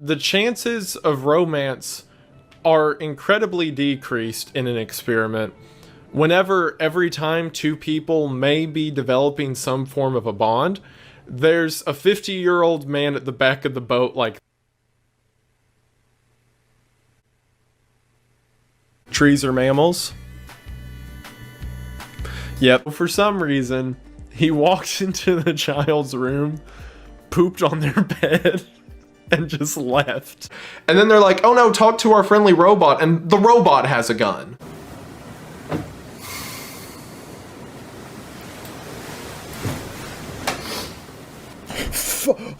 The chances of romance are incredibly decreased in an experiment whenever every time two people may be developing some form of a bond, there's a 50-year-old man at the back of the boat like, trees are mammals. Yep, for some reason, he walked into the child's room, pooped on their bed, and just left. And then they're like, oh no, talk to our friendly robot, and the robot has a gun.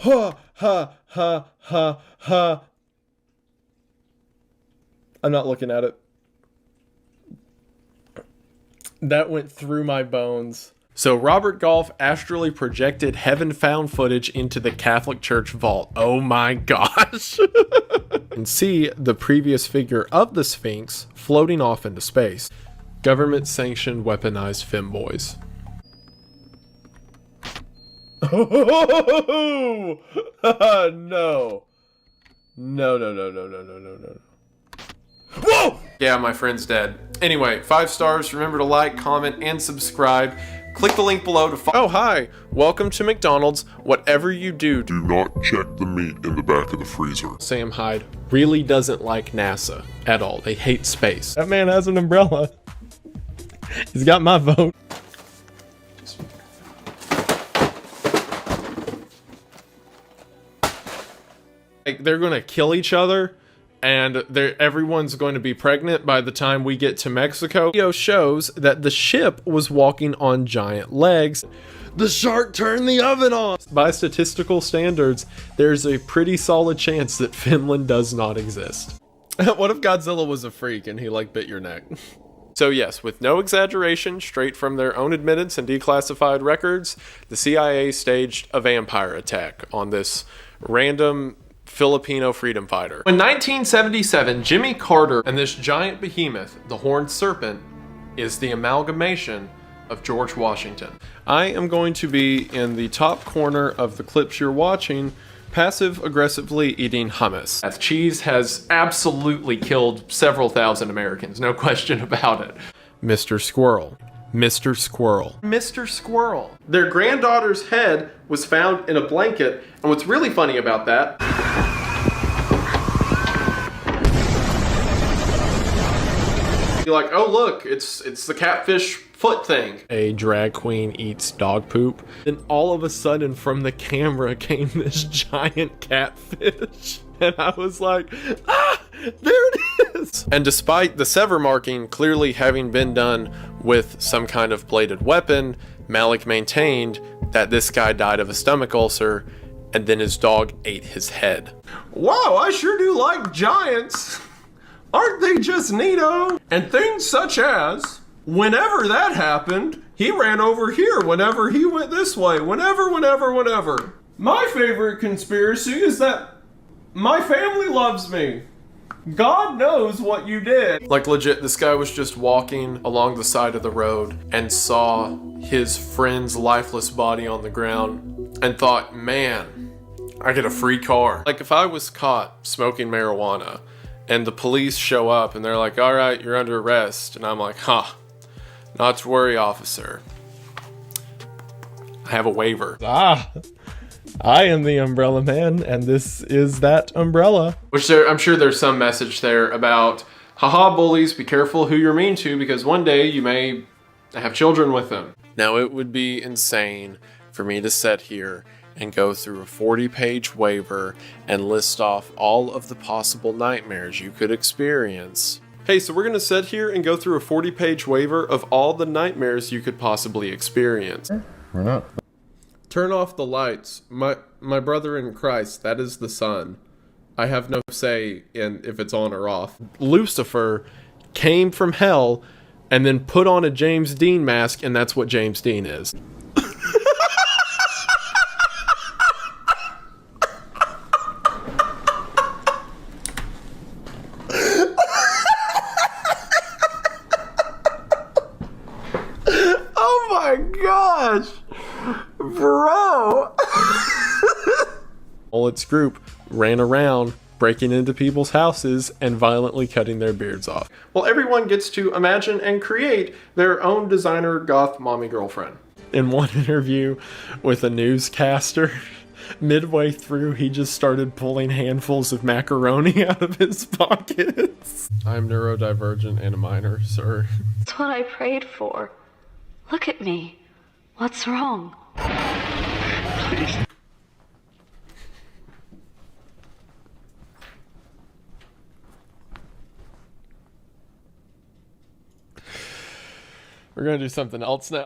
Ha, ha, ha, ha, ha. I'm not looking at it. That went through my bones. So Robert Goff astrally projected heaven-found footage into the Catholic Church vault. Oh my gosh. And see the previous figure of the Sphinx floating off into space. Government-sanctioned weaponized femboys. Oh, no. No. Whoa! Yeah, my friend's dead. Anyway, 5 stars. Remember to like, comment, and subscribe. Click the link below to Oh, hi. Welcome to McDonald's. Whatever you do not check the meat in the back of the freezer. Sam Hyde really doesn't like NASA at all. They hate space. That man has an umbrella. He's got my vote. Like, they're gonna kill each other, and everyone's going to be pregnant by the time we get to Mexico. Video shows that the ship was walking on giant legs. The shark turned the oven on! By statistical standards, there's a pretty solid chance that Finland does not exist. What if Godzilla was a freak and he like bit your neck? So yes, with no exaggeration, straight from their own admittance and declassified records, the CIA staged a vampire attack on this random Filipino freedom fighter. In 1977, Jimmy Carter and this giant behemoth, the horned serpent, is the amalgamation of George Washington. I am going to be in the top corner of the clips you're watching, passive-aggressively eating hummus. That cheese has absolutely killed several thousand Americans, no question about it. Mr. Squirrel. Mr. Squirrel. Mr. Squirrel. Their granddaughter's head was found in a blanket, and what's really funny about that, you're like, oh look, it's the catfish foot thing. A drag queen eats dog poop. Then all of a sudden from the camera came this giant catfish. And I was like, ah, there it is. And despite the sever marking clearly having been done with some kind of bladed weapon, Malik maintained that this guy died of a stomach ulcer and then his dog ate his head. Wow, I sure do like giants. Aren't they just neato? And things such as, whenever that happened, he ran over here. Whenever he went this way. Whenever. My favorite conspiracy is that my family loves me. God knows what you did. Like legit, this guy was just walking along the side of the road and saw his friend's lifeless body on the ground and thought, man, I get a free car. Like if I was caught smoking marijuana and the police show up and they're like, all right, you're under arrest. And I'm like, not to worry, officer. I have a waiver. Ah, I am the umbrella man, and this is that umbrella. Which I'm sure there's some message there about, haha, bullies, be careful who you're mean to, because one day you may have children with them. Now, it would be insane for me to sit here and go through a 40-page waiver and list off all of the possible nightmares you could experience. Hey, so we're gonna sit here and go through a 40-page waiver of all the nightmares you could possibly experience. We're not. Turn off the lights. My brother in Christ, that is the sun. I have no say in if it's on or off. Lucifer came from hell and then put on a James Dean mask, and that's what James Dean is. Oh my gosh, bro. All its group ran around breaking into people's houses and violently cutting their beards off. Well, everyone gets to imagine and create their own designer goth mommy girlfriend. In one interview with a newscaster, midway through, he just started pulling handfuls of macaroni out of his pockets. I'm neurodivergent and a minor, sir. That's what I prayed for. Look at me. What's wrong? Please. We're gonna do something else now.